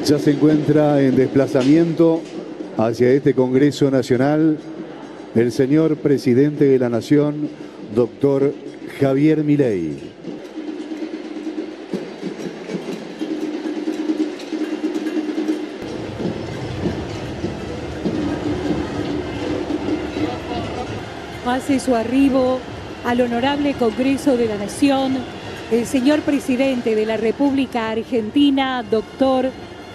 Ya se encuentra en desplazamiento hacia este Congreso Nacional el señor Presidente de la Nación, doctor Javier Milei. Hace su arribo al Honorable Congreso de la Nación el señor Presidente de la República Argentina, doctor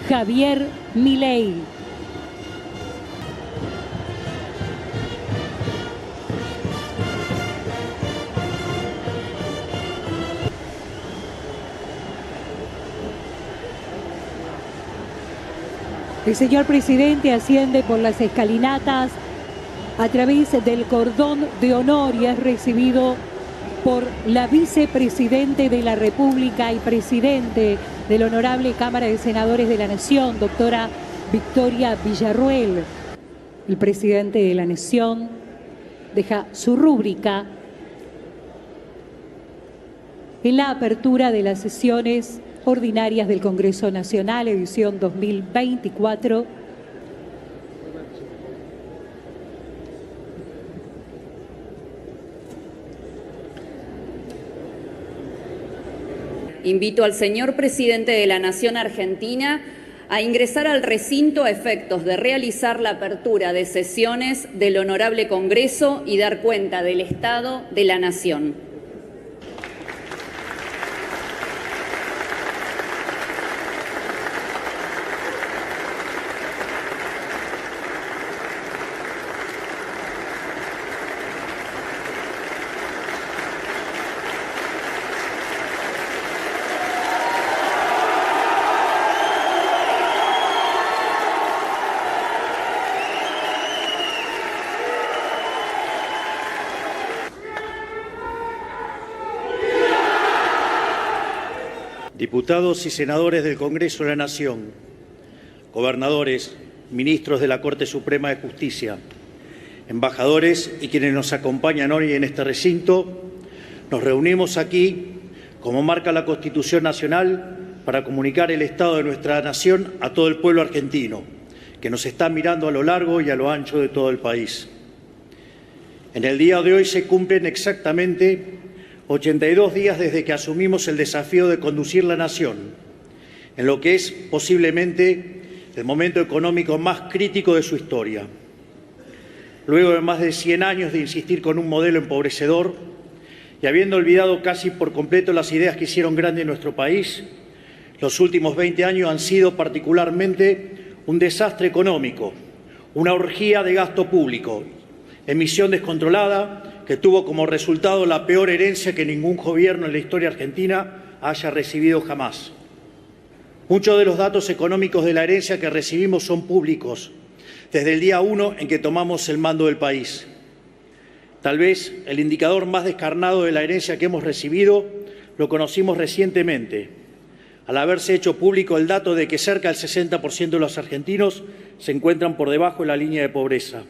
Javier Milei. El señor Presidente asciende por las escalinatas a través del cordón de honor y es recibido por la Vicepresidente de la República y Presidente de la Honorable Cámara de Senadores de la Nación, doctora Victoria Villarruel. El Presidente de la Nación deja su rúbrica en la apertura de las sesiones ordinarias del Congreso Nacional, edición 2024. Invito al señor Presidente de la Nación Argentina a ingresar al recinto a efectos de realizar la apertura de sesiones del Honorable Congreso y dar cuenta del Estado de la Nación. Diputados y senadores del Congreso de la Nación, gobernadores, ministros de la Corte Suprema de Justicia, embajadores y quienes nos acompañan hoy en este recinto, nos reunimos aquí, como marca la Constitución Nacional, para comunicar el estado de nuestra nación a todo el pueblo argentino, que nos está mirando a lo largo y a lo ancho de todo el país. En el día de hoy se cumplen exactamente 82 días desde que asumimos el desafío de conducir la nación en lo que es posiblemente el momento económico más crítico de su historia. Luego de más de 100 años de insistir con un modelo empobrecedor y habiendo olvidado casi por completo las ideas que hicieron grande nuestro país, los últimos 20 años han sido particularmente un desastre económico, una orgía de gasto público, emisión descontrolada que tuvo como resultado la peor herencia que ningún gobierno en la historia argentina haya recibido jamás. Muchos de los datos económicos de la herencia que recibimos son públicos, desde el día 1 en que tomamos el mando del país. Tal vez el indicador más descarnado de la herencia que hemos recibido lo conocimos recientemente, al haberse hecho público el dato de que cerca del 60% de los argentinos se encuentran por debajo de la línea de pobreza.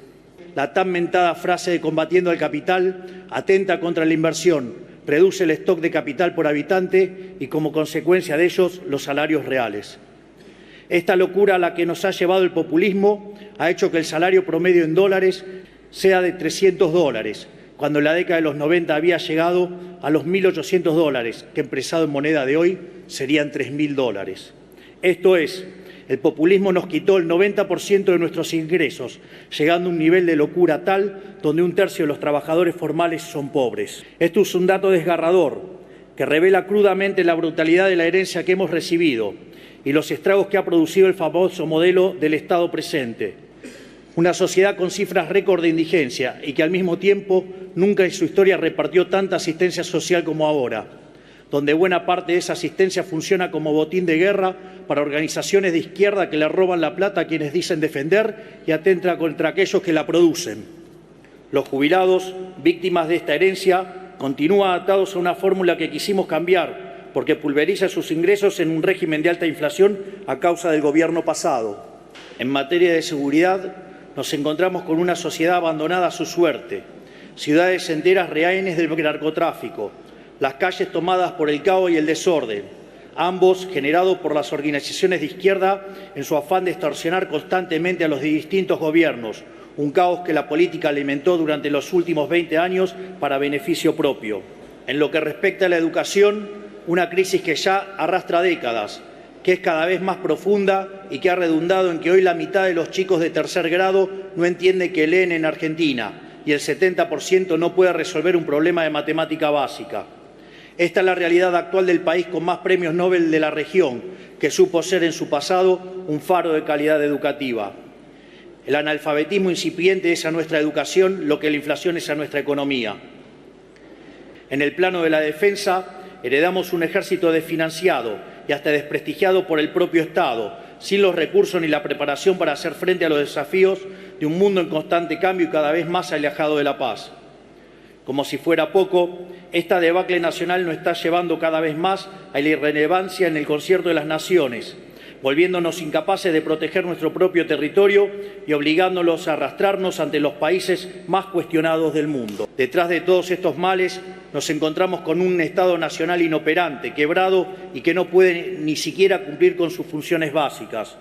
La tan mentada frase de combatiendo al capital atenta contra la inversión, reduce el stock de capital por habitante y, como consecuencia de ellos, los salarios reales. Esta locura a la que nos ha llevado el populismo ha hecho que el salario promedio en dólares sea de $300, cuando en la década de los 90 había llegado a los $1.800, que expresado en moneda de hoy serían $3.000. Esto es, el populismo nos quitó el 90% de nuestros ingresos, llegando a un nivel de locura tal donde un tercio de los trabajadores formales son pobres. Esto es un dato desgarrador que revela crudamente la brutalidad de la herencia que hemos recibido y los estragos que ha producido el famoso modelo del Estado presente. Una sociedad con cifras récord de indigencia y que al mismo tiempo nunca en su historia repartió tanta asistencia social como ahora, donde buena parte de esa asistencia funciona como botín de guerra para organizaciones de izquierda que le roban la plata a quienes dicen defender y atentan contra aquellos que la producen. Los jubilados, víctimas de esta herencia, continúan atados a una fórmula que quisimos cambiar porque pulveriza sus ingresos en un régimen de alta inflación a causa del gobierno pasado. En materia de seguridad, nos encontramos con una sociedad abandonada a su suerte, ciudades enteras rehenes del narcotráfico, las calles tomadas por el caos y el desorden, ambos generados por las organizaciones de izquierda en su afán de extorsionar constantemente a los distintos gobiernos, un caos que la política alimentó durante los últimos 20 años para beneficio propio. En lo que respecta a la educación, una crisis que ya arrastra décadas, que es cada vez más profunda y que ha redundado en que hoy la mitad de los chicos de tercer grado no entiende que leen en Argentina y el 70% no puede resolver un problema de matemática básica. Esta es la realidad actual del país con más premios Nobel de la región, que supo ser en su pasado un faro de calidad educativa. El analfabetismo incipiente es a nuestra educación lo que la inflación es a nuestra economía. En el plano de la defensa, heredamos un ejército desfinanciado y hasta desprestigiado por el propio Estado, sin los recursos ni la preparación para hacer frente a los desafíos de un mundo en constante cambio y cada vez más alejado de la paz. Como si fuera poco, esta debacle nacional nos está llevando cada vez más a la irrelevancia en el concierto de las naciones, volviéndonos incapaces de proteger nuestro propio territorio y obligándolos a arrastrarnos ante los países más cuestionados del mundo. Detrás de todos estos males nos encontramos con un Estado nacional inoperante, quebrado y que no puede ni siquiera cumplir con sus funciones básicas.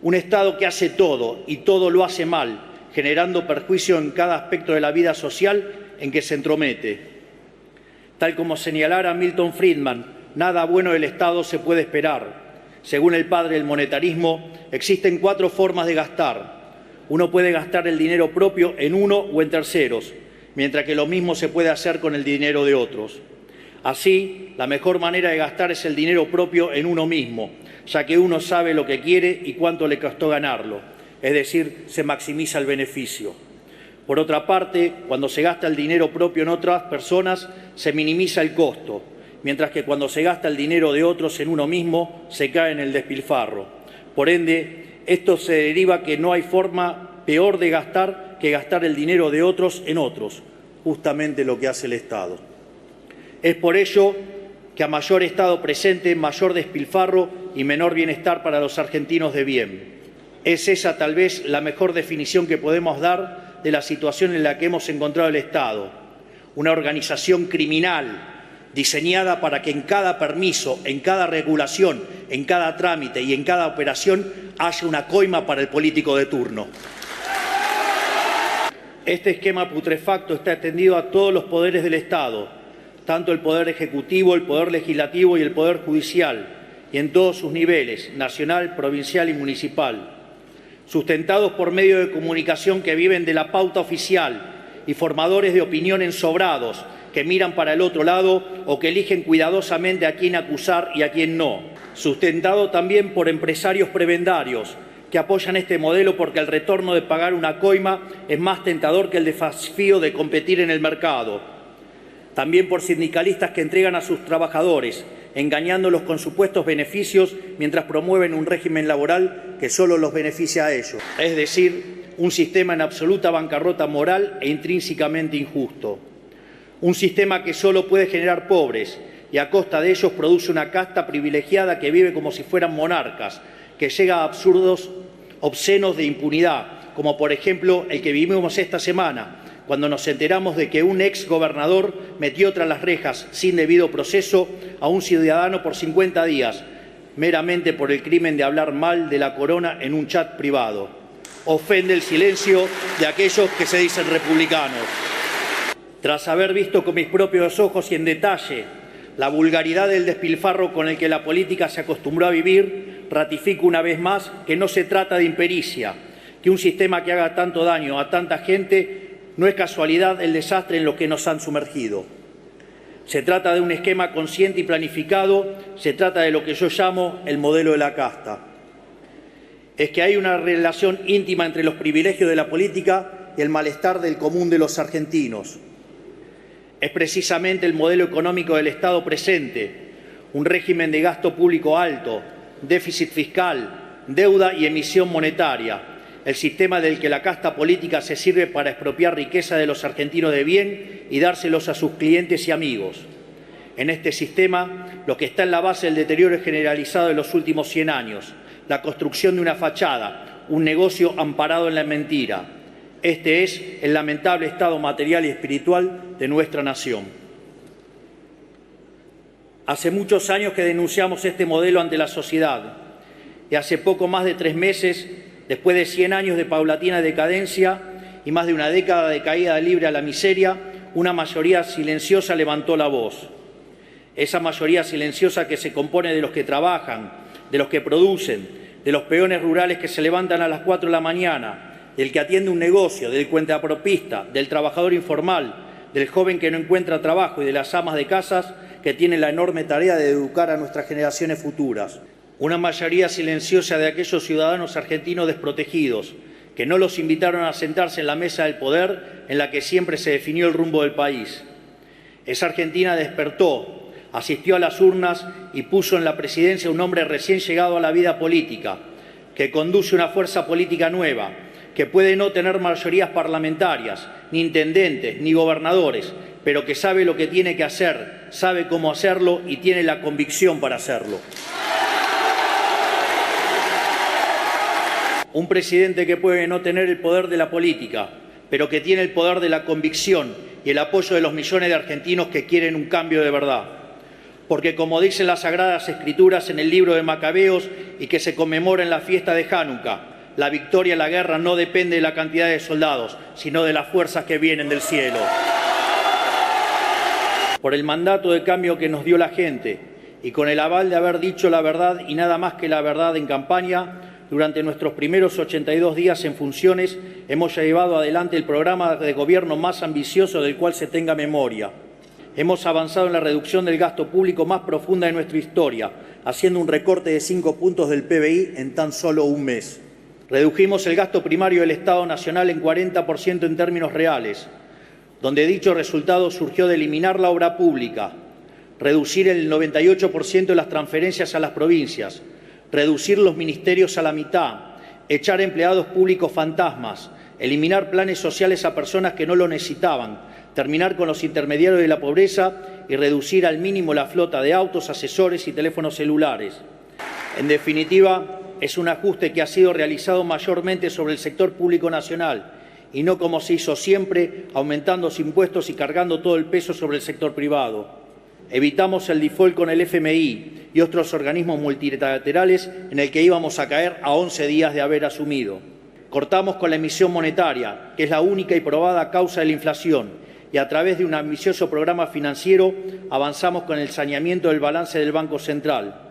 Un Estado que hace todo y todo lo hace mal, generando perjuicio en cada aspecto de la vida social en que se entromete. Tal como señalara Milton Friedman, nada bueno del Estado se puede esperar. Según el padre del monetarismo, existen 4 formas de gastar. Uno puede gastar el dinero propio en uno o en terceros, mientras que lo mismo se puede hacer con el dinero de otros. Así, la mejor manera de gastar es el dinero propio en uno mismo, ya que uno sabe lo que quiere y cuánto le costó ganarlo, es decir, se maximiza el beneficio. Por otra parte, cuando se gasta el dinero propio en otras personas, se minimiza el costo, mientras que cuando se gasta el dinero de otros en uno mismo, se cae en el despilfarro. Por ende, esto se deriva que no hay forma peor de gastar que gastar el dinero de otros en otros, justamente lo que hace el Estado. Es por ello que a mayor Estado presente, mayor despilfarro y menor bienestar para los argentinos de bien. Es esa tal vez la mejor definición que podemos dar de la situación en la que hemos encontrado el Estado. Una organización criminal diseñada para que en cada permiso, en cada regulación, en cada trámite y en cada operación haya una coima para el político de turno. Este esquema putrefacto está extendido a todos los poderes del Estado, tanto el Poder Ejecutivo, el Poder Legislativo y el Poder Judicial, y en todos sus niveles, nacional, provincial y municipal, sustentados por medios de comunicación que viven de la pauta oficial y formadores de opinión ensobrados que miran para el otro lado o que eligen cuidadosamente a quién acusar y a quién no. Sustentado también por empresarios prebendarios que apoyan este modelo porque el retorno de pagar una coima es más tentador que el desafío de competir en el mercado. También por sindicalistas que entregan a sus trabajadores, engañándolos con supuestos beneficios mientras promueven un régimen laboral que solo los beneficia a ellos. Es decir, un sistema en absoluta bancarrota moral e intrínsecamente injusto. Un sistema que solo puede generar pobres y a costa de ellos produce una casta privilegiada que vive como si fueran monarcas, que llega a absurdos obscenos de impunidad, como por ejemplo el que vivimos esta semana, cuando nos enteramos de que un ex gobernador metió tras las rejas sin debido proceso a un ciudadano por 50 días, meramente por el crimen de hablar mal de la corona en un chat privado. Ofende el silencio de aquellos que se dicen republicanos. Tras haber visto con mis propios ojos y en detalle la vulgaridad del despilfarro con el que la política se acostumbró a vivir, ratifico una vez más que no se trata de impericia, que un sistema que haga tanto daño a tanta gente no es casualidad el desastre en lo que nos han sumergido. Se trata de un esquema consciente y planificado, se trata de lo que yo llamo el modelo de la casta. Es que hay una relación íntima entre los privilegios de la política y el malestar del común de los argentinos. Es precisamente el modelo económico del Estado presente, un régimen de gasto público alto, déficit fiscal, deuda y emisión monetaria, el sistema del que la casta política se sirve para expropiar riqueza de los argentinos de bien y dárselos a sus clientes y amigos. En este sistema, lo que está en la base del deterioro generalizado de los últimos 100 años, la construcción de una fachada, un negocio amparado en la mentira. Este es el lamentable estado material y espiritual de nuestra nación. Hace muchos años que denunciamos este modelo ante la sociedad y hace poco más de 3 meses, después de 100 años de paulatina decadencia y más de una década de caída libre a la miseria, una mayoría silenciosa levantó la voz. Esa mayoría silenciosa que se compone de los que trabajan, de los que producen, de los peones rurales que se levantan a las 4 de la mañana, del que atiende un negocio, del cuentapropista, del trabajador informal, del joven que no encuentra trabajo y de las amas de casas que tienen la enorme tarea de educar a nuestras generaciones futuras. Una mayoría silenciosa de aquellos ciudadanos argentinos desprotegidos, que no los invitaron a sentarse en la mesa del poder en la que siempre se definió el rumbo del país. Esa Argentina despertó, asistió a las urnas y puso en la presidencia un hombre recién llegado a la vida política, que conduce una fuerza política nueva, que puede no tener mayorías parlamentarias, ni intendentes, ni gobernadores, pero que sabe lo que tiene que hacer, sabe cómo hacerlo y tiene la convicción para hacerlo. Un presidente que puede no tener el poder de la política, pero que tiene el poder de la convicción y el apoyo de los millones de argentinos que quieren un cambio de verdad. Porque como dicen las Sagradas Escrituras en el libro de Macabeos y que se conmemora en la fiesta de Hanukkah, la victoria en la guerra no depende de la cantidad de soldados, sino de las fuerzas que vienen del cielo. Por el mandato de cambio que nos dio la gente y con el aval de haber dicho la verdad y nada más que la verdad en campaña, durante nuestros primeros 82 días en funciones hemos llevado adelante el programa de gobierno más ambicioso del cual se tenga memoria. Hemos avanzado en la reducción del gasto público más profunda de nuestra historia, haciendo un recorte de 5 puntos del PBI en tan solo un mes. Redujimos el gasto primario del Estado Nacional en 40% en términos reales, donde dicho resultado surgió de eliminar la obra pública, reducir el 98% de las transferencias a las provincias, reducir los ministerios a la mitad, echar empleados públicos fantasmas, eliminar planes sociales a personas que no lo necesitaban, terminar con los intermediarios de la pobreza y reducir al mínimo la flota de autos, asesores y teléfonos celulares. En definitiva, es un ajuste que ha sido realizado mayormente sobre el sector público nacional y no como se hizo siempre, aumentando los impuestos y cargando todo el peso sobre el sector privado. Evitamos el default con el FMI y otros organismos multilaterales en el que íbamos a caer a 11 días de haber asumido. Cortamos con la emisión monetaria, que es la única y probada causa de la inflación, y a través de un ambicioso programa financiero avanzamos con el saneamiento del balance del Banco Central.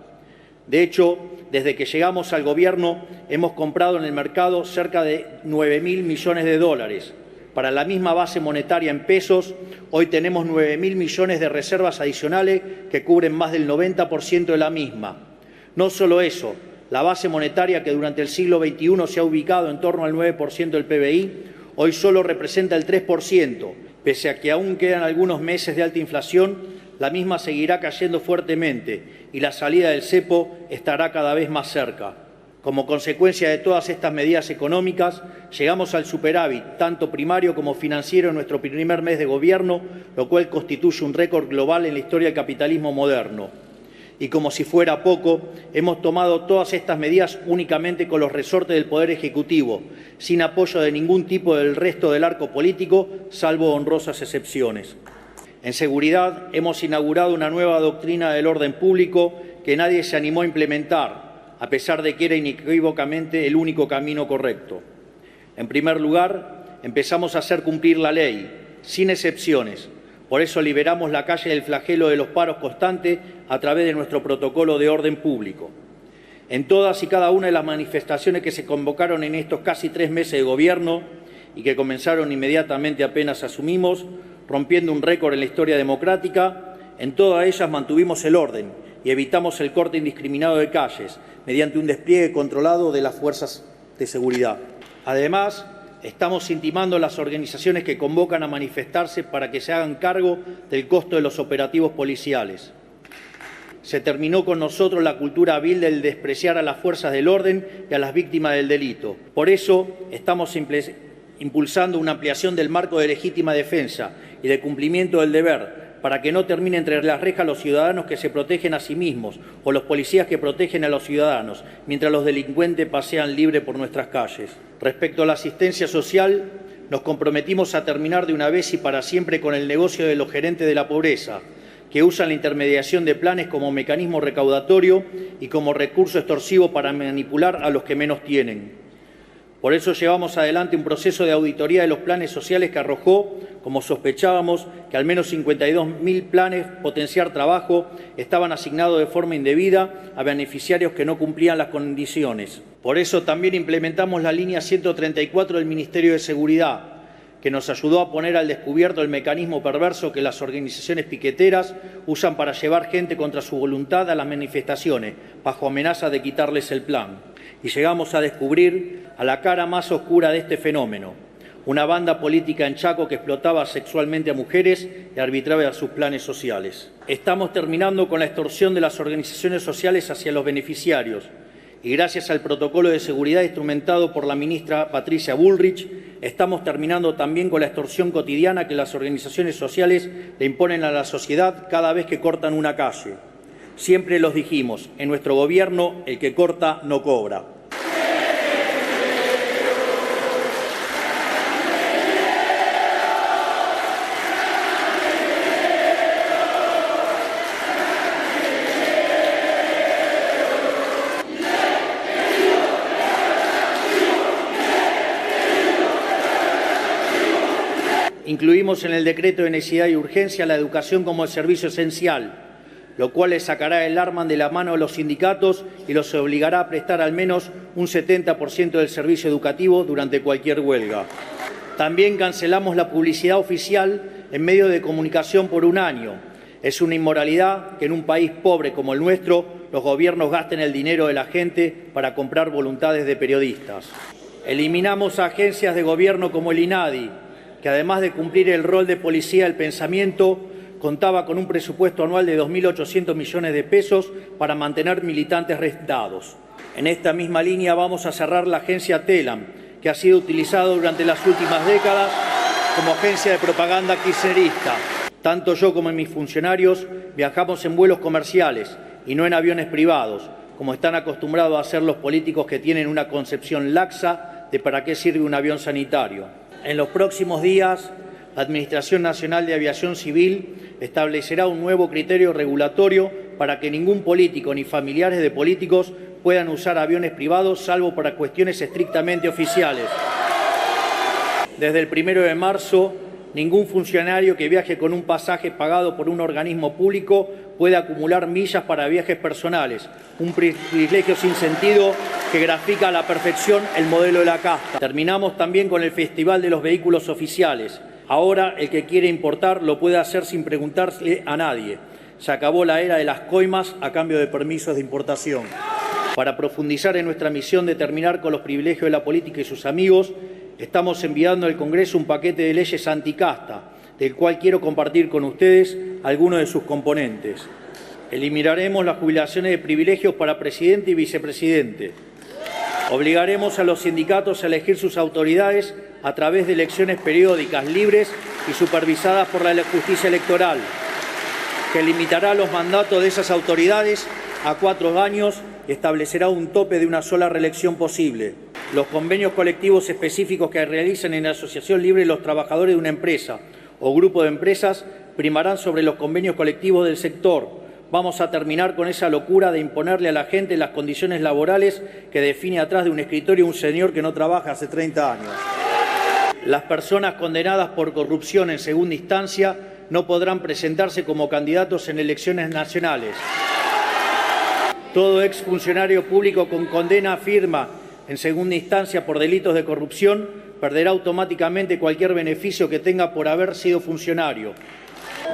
De hecho, desde que llegamos al gobierno hemos comprado en el mercado cerca de 9.000 millones de dólares. Para la misma base monetaria en pesos, hoy tenemos 9.000 millones de reservas adicionales que cubren más del 90% de la misma. No solo eso, la base monetaria que durante el siglo XXI se ha ubicado en torno al 9% del PBI, hoy solo representa el 3%. Pese a que aún quedan algunos meses de alta inflación, la misma seguirá cayendo fuertemente y la salida del cepo estará cada vez más cerca. Como consecuencia de todas estas medidas económicas, llegamos al superávit, tanto primario como financiero, en nuestro primer mes de gobierno, lo cual constituye un récord global en la historia del capitalismo moderno. Y como si fuera poco, hemos tomado todas estas medidas únicamente con los resortes del Poder Ejecutivo, sin apoyo de ningún tipo del resto del arco político, salvo honrosas excepciones. En seguridad, hemos inaugurado una nueva doctrina del orden público que nadie se animó a implementar, a pesar de que era inequívocamente el único camino correcto. En primer lugar, empezamos a hacer cumplir la ley, sin excepciones. Por eso liberamos la calle del flagelo de los paros constantes a través de nuestro protocolo de orden público. En todas y cada una de las manifestaciones que se convocaron en estos casi 3 meses de gobierno y que comenzaron inmediatamente apenas asumimos, rompiendo un récord en la historia democrática, en todas ellas mantuvimos el orden y evitamos el corte indiscriminado de calles mediante un despliegue controlado de las fuerzas de seguridad. Además, estamos intimando a las organizaciones que convocan a manifestarse para que se hagan cargo del costo de los operativos policiales. Se terminó con nosotros la cultura vil del despreciar a las fuerzas del orden y a las víctimas del delito. Por eso estamos impulsando una ampliación del marco de legítima defensa y de cumplimiento del deber, para que no termine entre las rejas los ciudadanos que se protegen a sí mismos o los policías que protegen a los ciudadanos, mientras los delincuentes pasean libres por nuestras calles. Respecto a la asistencia social, nos comprometimos a terminar de una vez y para siempre con el negocio de los gerentes de la pobreza, que usan la intermediación de planes como mecanismo recaudatorio y como recurso extorsivo para manipular a los que menos tienen. Por eso llevamos adelante un proceso de auditoría de los planes sociales que arrojó, como sospechábamos, que al menos 52.000 planes potenciar trabajo estaban asignados de forma indebida a beneficiarios que no cumplían las condiciones. Por eso también implementamos la línea 134 del Ministerio de Seguridad, que nos ayudó a poner al descubierto el mecanismo perverso que las organizaciones piqueteras usan para llevar gente contra su voluntad a las manifestaciones, bajo amenaza de quitarles el plan. Y llegamos a descubrir a la cara más oscura de este fenómeno, una banda política en Chaco que explotaba sexualmente a mujeres y arbitraba sus planes sociales. Estamos terminando con la extorsión de las organizaciones sociales hacia los beneficiarios, y gracias al protocolo de seguridad instrumentado por la ministra Patricia Bullrich, estamos terminando también con la extorsión cotidiana que las organizaciones sociales le imponen a la sociedad cada vez que cortan una calle. Siempre los dijimos, en nuestro gobierno el que corta no cobra. Incluimos en el decreto de necesidad y urgencia la educación como servicio esencial, lo cual les sacará el arma de la mano a los sindicatos y los obligará a prestar al menos un 70% del servicio educativo durante cualquier huelga. También cancelamos la publicidad oficial en medios de comunicación por un año. Es una inmoralidad que en un país pobre como el nuestro los gobiernos gasten el dinero de la gente para comprar voluntades de periodistas. Eliminamos agencias de gobierno como el INADI, que además de cumplir el rol de policía del pensamiento, contaba con un presupuesto anual de 2.800 millones de pesos para mantener militantes rentados. En esta misma línea vamos a cerrar la agencia TELAM, que ha sido utilizada durante las últimas décadas como agencia de propaganda kirchnerista. Tanto yo como mis funcionarios viajamos en vuelos comerciales y no en aviones privados, como están acostumbrados a hacer los políticos que tienen una concepción laxa de para qué sirve un avión sanitario. En los próximos días, la Administración Nacional de Aviación Civil establecerá un nuevo criterio regulatorio para que ningún político ni familiares de políticos puedan usar aviones privados, salvo para cuestiones estrictamente oficiales. Desde el 1 de marzo, ningún funcionario que viaje con un pasaje pagado por un organismo público puede acumular millas para viajes personales, un privilegio sin sentido que grafica a la perfección el modelo de la casta. Terminamos también con el Festival de los Vehículos Oficiales. Ahora el que quiere importar lo puede hacer sin preguntarle a nadie. Se acabó la era de las coimas a cambio de permisos de importación. Para profundizar en nuestra misión de terminar con los privilegios de la política y sus amigos, estamos enviando al Congreso un paquete de leyes anticasta, del cual quiero compartir con ustedes algunos de sus componentes. Eliminaremos las jubilaciones de privilegios para presidente y vicepresidente. Obligaremos a los sindicatos a elegir sus autoridades a través de elecciones periódicas, libres y supervisadas por la justicia electoral, que limitará los mandatos de esas autoridades a 4 años y establecerá un tope de una sola reelección posible. Los convenios colectivos específicos que realicen en la asociación libre los trabajadores de una empresa o grupo de empresas primarán sobre los convenios colectivos del sector. Vamos a terminar con esa locura de imponerle a la gente las condiciones laborales que define atrás de un escritorio un señor que no trabaja hace 30 años. Las personas condenadas por corrupción en segunda instancia no podrán presentarse como candidatos en elecciones nacionales. Todo exfuncionario público con condena firme en segunda instancia por delitos de corrupción perderá automáticamente cualquier beneficio que tenga por haber sido funcionario.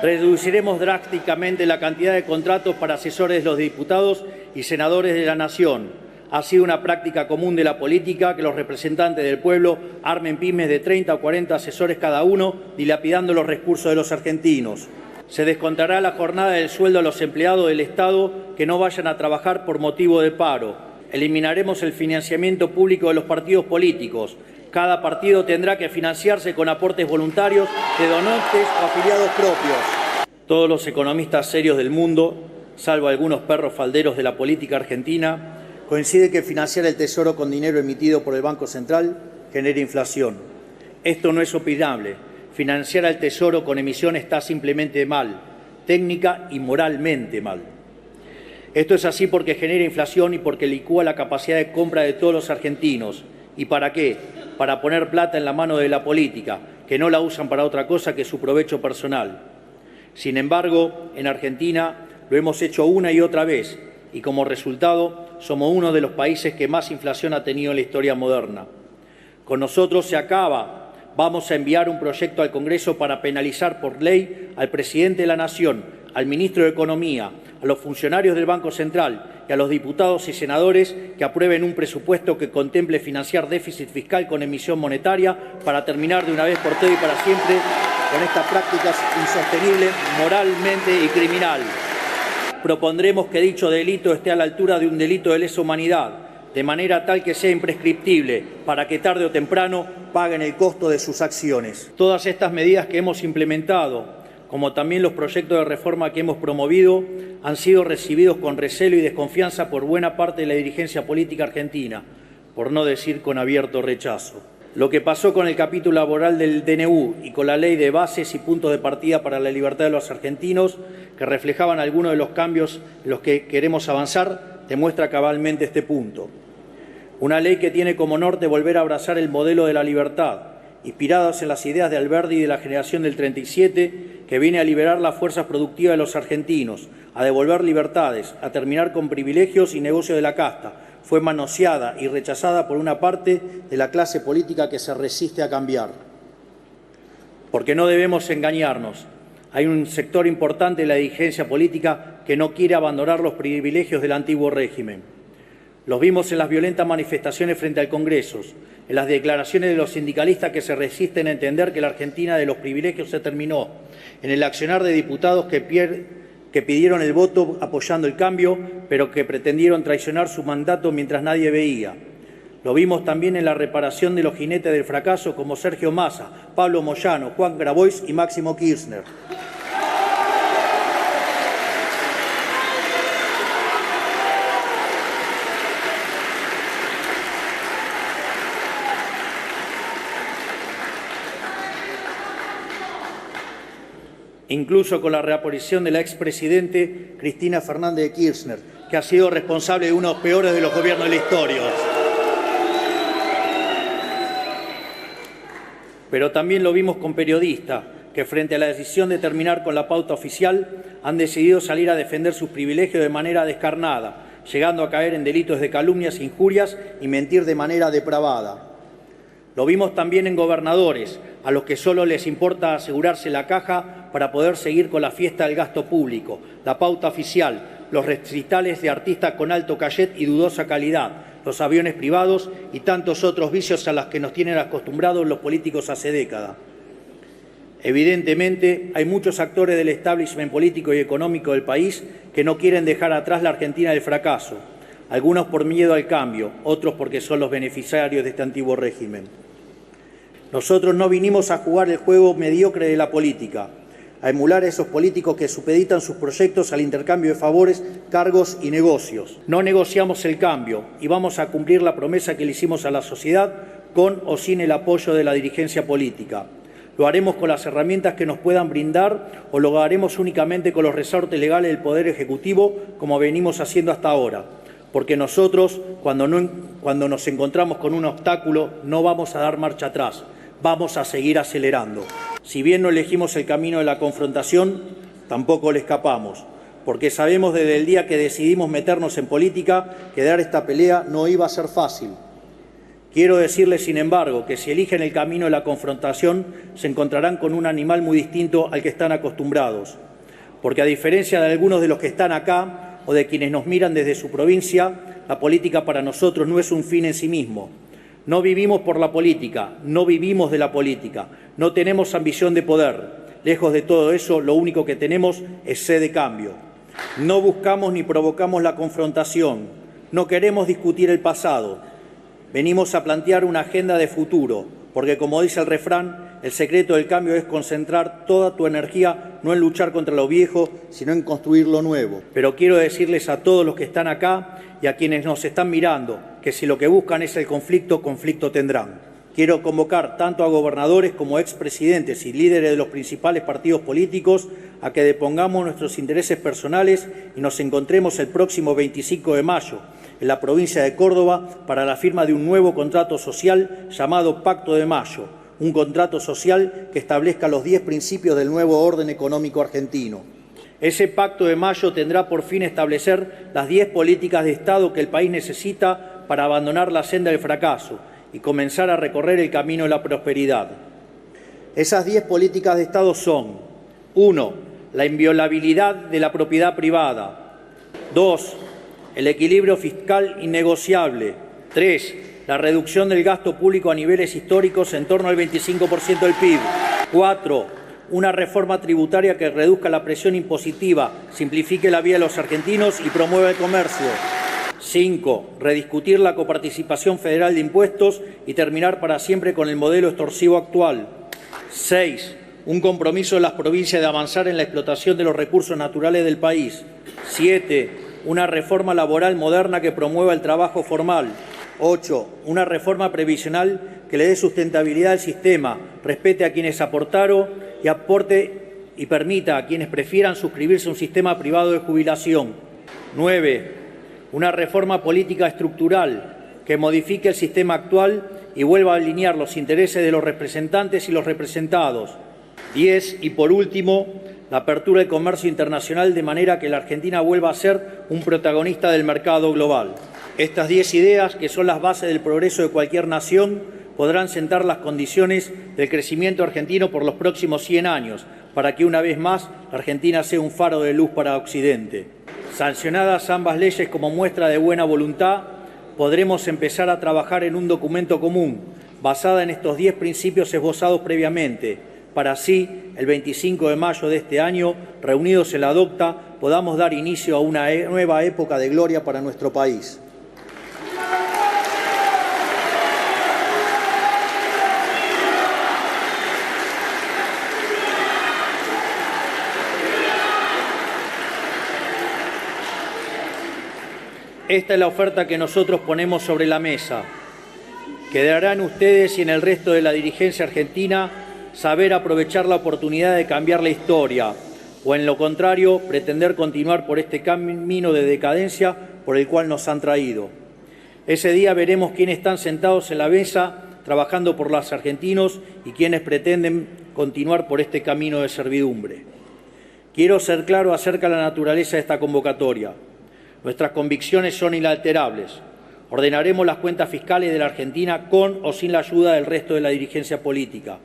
Reduciremos drásticamente la cantidad de contratos para asesores de los diputados y senadores de la Nación. Ha sido una práctica común de la política que los representantes del pueblo armen pymes de 30 o 40 asesores cada uno, dilapidando los recursos de los argentinos. Se descontará la jornada del sueldo a los empleados del Estado que no vayan a trabajar por motivo de paro. Eliminaremos el financiamiento público de los partidos políticos. Cada partido tendrá que financiarse con aportes voluntarios de donantes o afiliados propios. Todos los economistas serios del mundo, salvo algunos perros falderos de la política argentina, coinciden que financiar el Tesoro con dinero emitido por el Banco Central genera inflación. Esto no es opinable. Financiar al Tesoro con emisión está simplemente mal. técnica y moralmente mal. Esto es así porque genera inflación y porque licúa la capacidad de compra de todos los argentinos. ¿Y para qué? Para poner plata en la mano de la política, que no la usan para otra cosa que su provecho personal. Sin embargo, en Argentina lo hemos hecho una y otra vez y como resultado somos uno de los países que más inflación ha tenido en la historia moderna. Con nosotros se acaba. Vamos a enviar un proyecto al Congreso para penalizar por ley al presidente de la Nación, al ministro de Economía, a los funcionarios del Banco Central y a los diputados y senadores que aprueben un presupuesto que contemple financiar déficit fiscal con emisión monetaria para terminar de una vez por todas y para siempre con estas prácticas insostenibles moralmente y criminal. Propondremos que dicho delito esté a la altura de un delito de lesa humanidad, de manera tal que sea imprescriptible, para que tarde o temprano paguen el costo de sus acciones. Todas estas medidas que hemos implementado, como también los proyectos de reforma que hemos promovido, han sido recibidos con recelo y desconfianza por buena parte de la dirigencia política argentina, por no decir con abierto rechazo. Lo que pasó con el capítulo laboral del DNU y con la ley de bases y puntos de partida para la libertad de los argentinos, que reflejaban algunos de los cambios en los que queremos avanzar, demuestra cabalmente este punto. Una ley que tiene como norte volver a abrazar el modelo de la libertad, inspirados en las ideas de Alberdi y de la generación del 37, que viene a liberar las fuerzas productivas de los argentinos, a devolver libertades, a terminar con privilegios y negocios de la casta. Fue manoseada y rechazada por una parte de la clase política que se resiste a cambiar. Porque no debemos engañarnos. Hay un sector importante de la dirigencia política que no quiere abandonar los privilegios del antiguo régimen. Los vimos en las violentas manifestaciones frente al Congreso, en las declaraciones de los sindicalistas que se resisten a entender que la Argentina de los privilegios se terminó, en el accionar de diputados que pidieron el voto apoyando el cambio, pero que pretendieron traicionar su mandato mientras nadie veía. Lo vimos también en la reparación de los jinetes del fracaso como Sergio Massa, Pablo Moyano, Juan Grabois y Máximo Kirchner. Incluso con la reaparición de la expresidente Cristina Fernández de Kirchner, que ha sido responsable de uno de los peores de los gobiernos de la historia. Pero también lo vimos con periodistas que frente a la decisión de terminar con la pauta oficial han decidido salir a defender sus privilegios de manera descarnada, llegando a caer en delitos de calumnias, injurias y mentir de manera depravada. Lo vimos también en gobernadores, a los que solo les importa asegurarse la caja para poder seguir con la fiesta del gasto público, la pauta oficial, los recitales de artistas con alto cachet y dudosa calidad, los aviones privados y tantos otros vicios a los que nos tienen acostumbrados los políticos hace décadas. Evidentemente, hay muchos actores del establishment político y económico del país que no quieren dejar atrás la Argentina del fracaso, algunos por miedo al cambio, otros porque son los beneficiarios de este antiguo régimen. Nosotros no vinimos a jugar el juego mediocre de la política, a emular a esos políticos que supeditan sus proyectos al intercambio de favores, cargos y negocios. No negociamos el cambio y vamos a cumplir la promesa que le hicimos a la sociedad con o sin el apoyo de la dirigencia política. Lo haremos con las herramientas que nos puedan brindar o lo haremos únicamente con los resortes legales del Poder Ejecutivo, como venimos haciendo hasta ahora. Porque nosotros, cuando nos encontramos con un obstáculo, no vamos a dar marcha atrás, vamos a seguir acelerando. Si bien no elegimos el camino de la confrontación, tampoco le escapamos, porque sabemos desde el día que decidimos meternos en política que dar esta pelea no iba a ser fácil. Quiero decirles, sin embargo, que si eligen el camino de la confrontación, se encontrarán con un animal muy distinto al que están acostumbrados. Porque a diferencia de algunos de los que están acá o de quienes nos miran desde su provincia, la política para nosotros no es un fin en sí mismo. No vivimos por la política, no vivimos de la política, no tenemos ambición de poder. Lejos de todo eso, lo único que tenemos es sed de cambio. No buscamos ni provocamos la confrontación, no queremos discutir el pasado. Venimos a plantear una agenda de futuro, porque como dice el refrán, el secreto del cambio es concentrar toda tu energía no en luchar contra lo viejo, sino en construir lo nuevo. Pero quiero decirles a todos los que están acá y a quienes nos están mirando, que si lo que buscan es el conflicto, conflicto tendrán. Quiero convocar tanto a gobernadores como expresidentes y líderes de los principales partidos políticos a que depongamos nuestros intereses personales y nos encontremos el próximo 25 de mayo en la provincia de Córdoba para la firma de un nuevo contrato social llamado Pacto de Mayo, un contrato social que establezca los 10 principios del nuevo orden económico argentino. Ese Pacto de Mayo tendrá por fin establecer las 10 políticas de Estado que el país necesita para abandonar la senda del fracaso y comenzar a recorrer el camino de la prosperidad. Esas 10 políticas de Estado son: 1. La inviolabilidad de la propiedad privada. 2. El equilibrio fiscal innegociable. 3. La reducción del gasto público a niveles históricos en torno al 25% del PIB. 4. Una reforma tributaria que reduzca la presión impositiva, simplifique la vida de los argentinos y promueva el comercio. 5. Rediscutir la coparticipación federal de impuestos y terminar para siempre con el modelo extorsivo actual. 6. Un compromiso de las provincias de avanzar en la explotación de los recursos naturales del país. 7. Una reforma laboral moderna que promueva el trabajo formal. 8. Una reforma previsional que le dé sustentabilidad al sistema, respete a quienes aportaron y aporte y permita a quienes prefieran suscribirse a un sistema privado de jubilación. 9. Una reforma política estructural que modifique el sistema actual y vuelva a alinear los intereses de los representantes y los representados. 10. Y por último, la apertura del comercio internacional de manera que la Argentina vuelva a ser un protagonista del mercado global. Estas 10 ideas, que son las bases del progreso de cualquier nación, podrán sentar las condiciones del crecimiento argentino por los próximos 100 años, para que una vez más la Argentina sea un faro de luz para Occidente. Sancionadas ambas leyes como muestra de buena voluntad, podremos empezar a trabajar en un documento común, basada en estos 10 principios esbozados previamente, para así, el 25 de mayo de este año, reunidos en la DOCTA, podamos dar inicio a una nueva época de gloria para nuestro país. Esta es la oferta que nosotros ponemos sobre la mesa. Quedará en ustedes y en el resto de la dirigencia argentina saber aprovechar la oportunidad de cambiar la historia o, en lo contrario, pretender continuar por este camino de decadencia por el cual nos han traído. Ese día veremos quiénes están sentados en la mesa trabajando por los argentinos y quiénes pretenden continuar por este camino de servidumbre. Quiero ser claro acerca de la naturaleza de esta convocatoria. Nuestras convicciones son inalterables. Ordenaremos las cuentas fiscales de la Argentina con o sin la ayuda del resto de la dirigencia política.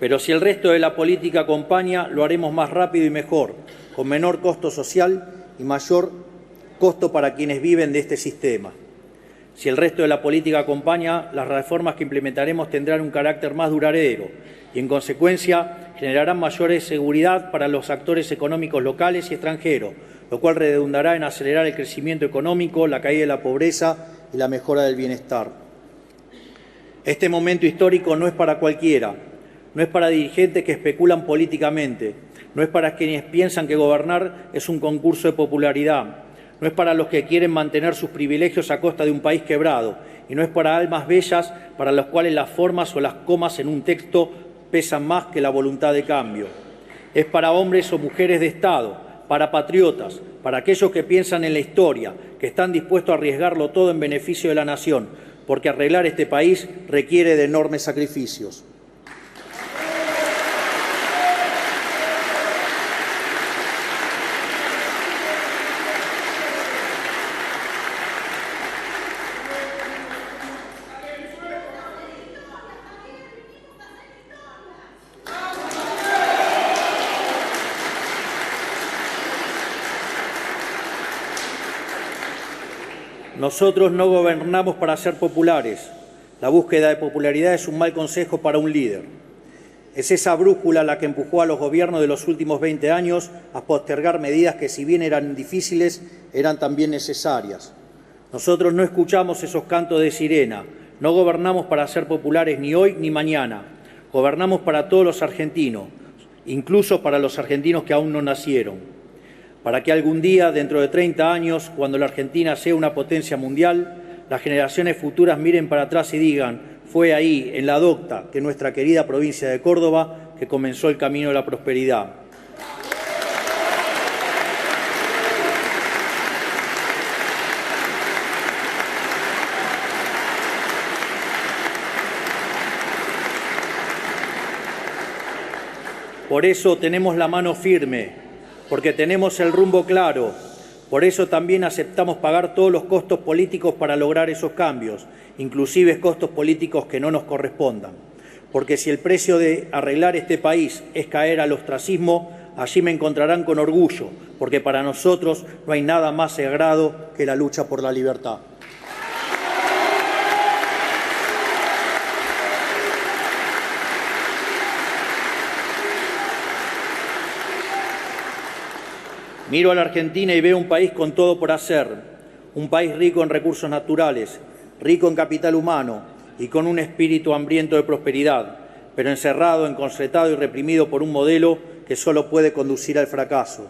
Pero si el resto de la política acompaña, lo haremos más rápido y mejor, con menor costo social y mayor costo para quienes viven de este sistema. Si el resto de la política acompaña, las reformas que implementaremos tendrán un carácter más duradero y, en consecuencia, generarán mayor seguridad para los actores económicos locales y extranjeros, lo cual redundará en acelerar el crecimiento económico, la caída de la pobreza y la mejora del bienestar. Este momento histórico no es para cualquiera, no es para dirigentes que especulan políticamente, no es para quienes piensan que gobernar es un concurso de popularidad, no es para los que quieren mantener sus privilegios a costa de un país quebrado, y no es para almas bellas para las cuales las formas o las comas en un texto pesan más que la voluntad de cambio. Es para hombres o mujeres de Estado, para patriotas, para aquellos que piensan en la historia, que están dispuestos a arriesgarlo todo en beneficio de la nación, porque arreglar este país requiere de enormes sacrificios. Nosotros no gobernamos para ser populares. La búsqueda de popularidad es un mal consejo para un líder. Es esa brújula la que empujó a los gobiernos de los últimos 20 años a postergar medidas que, si bien eran difíciles, eran también necesarias. Nosotros no escuchamos esos cantos de sirena. No gobernamos para ser populares ni hoy ni mañana. Gobernamos para todos los argentinos incluso para los argentinos que aún no nacieron, para que algún día, dentro de 30 años, cuando la Argentina sea una potencia mundial, las generaciones futuras miren para atrás y digan: fue ahí, en la docta, que nuestra querida provincia de Córdoba, que comenzó el camino de la prosperidad. Por eso tenemos la mano firme, porque tenemos el rumbo claro. Por eso también aceptamos pagar todos los costos políticos para lograr esos cambios, inclusive costos políticos que no nos correspondan. Porque si el precio de arreglar este país es caer al ostracismo, allí me encontrarán con orgullo, porque para nosotros no hay nada más sagrado que la lucha por la libertad. Miro a la Argentina y veo un país con todo por hacer, un país rico en recursos naturales, rico en capital humano y con un espíritu hambriento de prosperidad, pero encerrado, encorsetado y reprimido por un modelo que solo puede conducir al fracaso.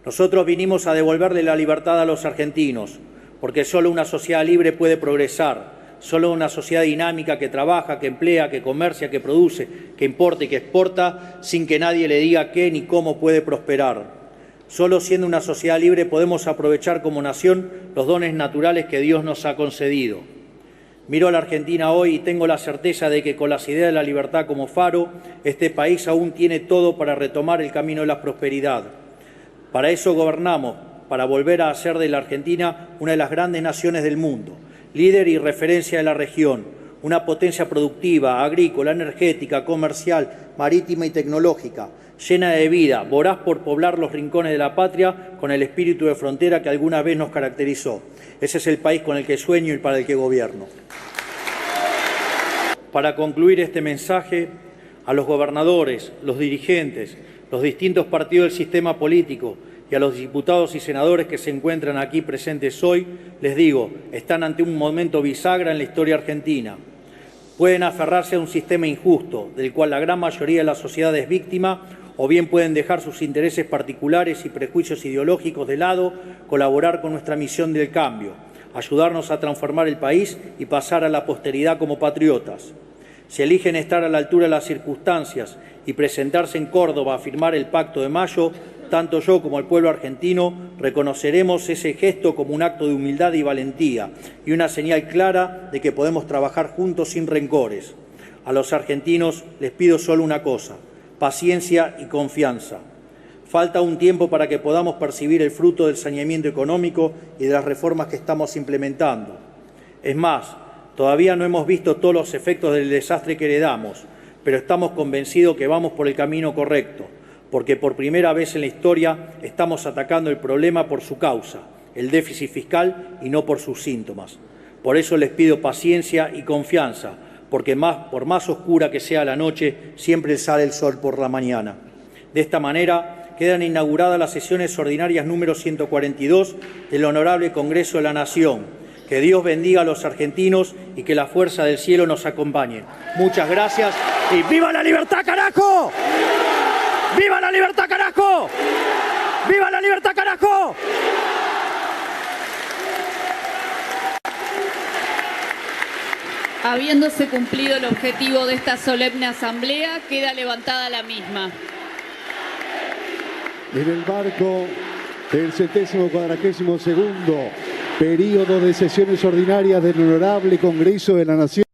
Nosotros vinimos a devolverle la libertad a los argentinos, porque solo una sociedad libre puede progresar, solo una sociedad dinámica que trabaja, que emplea, que comercia, que produce, que importa y que exporta, sin que nadie le diga qué ni cómo puede prosperar. Solo siendo una sociedad libre podemos aprovechar como nación los dones naturales que Dios nos ha concedido. Miro a la Argentina hoy y tengo la certeza de que con las ideas de la libertad como faro, este país aún tiene todo para retomar el camino de la prosperidad. Para eso gobernamos, para volver a hacer de la Argentina una de las grandes naciones del mundo, líder y referencia de la región, una potencia productiva, agrícola, energética, comercial, marítima y tecnológica, llena de vida, voraz por poblar los rincones de la patria con el espíritu de frontera que alguna vez nos caracterizó. Ese es el país con el que sueño y para el que gobierno. Para concluir este mensaje, a los gobernadores, los dirigentes, los distintos partidos del sistema político y a los diputados y senadores que se encuentran aquí presentes hoy, les digo, están ante un momento bisagra en la historia argentina. Pueden aferrarse a un sistema injusto, del cual la gran mayoría de la sociedad es víctima, o bien pueden dejar sus intereses particulares y prejuicios ideológicos de lado, colaborar con nuestra misión del cambio, ayudarnos a transformar el país y pasar a la posteridad como patriotas. Si eligen estar a la altura de las circunstancias y presentarse en Córdoba a firmar el Pacto de Mayo, tanto yo como el pueblo argentino reconoceremos ese gesto como un acto de humildad y valentía y una señal clara de que podemos trabajar juntos sin rencores. A los argentinos les pido solo una cosa: paciencia y confianza. Falta un tiempo para que podamos percibir el fruto del saneamiento económico y de las reformas que estamos implementando. Es más, todavía no hemos visto todos los efectos del desastre que heredamos, pero estamos convencidos que vamos por el camino correcto, porque por primera vez en la historia estamos atacando el problema por su causa, el déficit fiscal, y no por sus síntomas. Por eso les pido paciencia y confianza, porque por más oscura que sea la noche, siempre sale el sol por la mañana. De esta manera quedan inauguradas las sesiones ordinarias número 142 del Honorable Congreso de la Nación. Que Dios bendiga a los argentinos y que la fuerza del cielo nos acompañe. Muchas gracias y ¡viva la libertad, carajo! ¡Viva la libertad, carajo! ¡Viva la libertad, carajo! Habiéndose cumplido el objetivo de esta solemne asamblea, queda levantada la misma. En el marco del 72º período de sesiones ordinarias del Honorable Congreso de la Nación.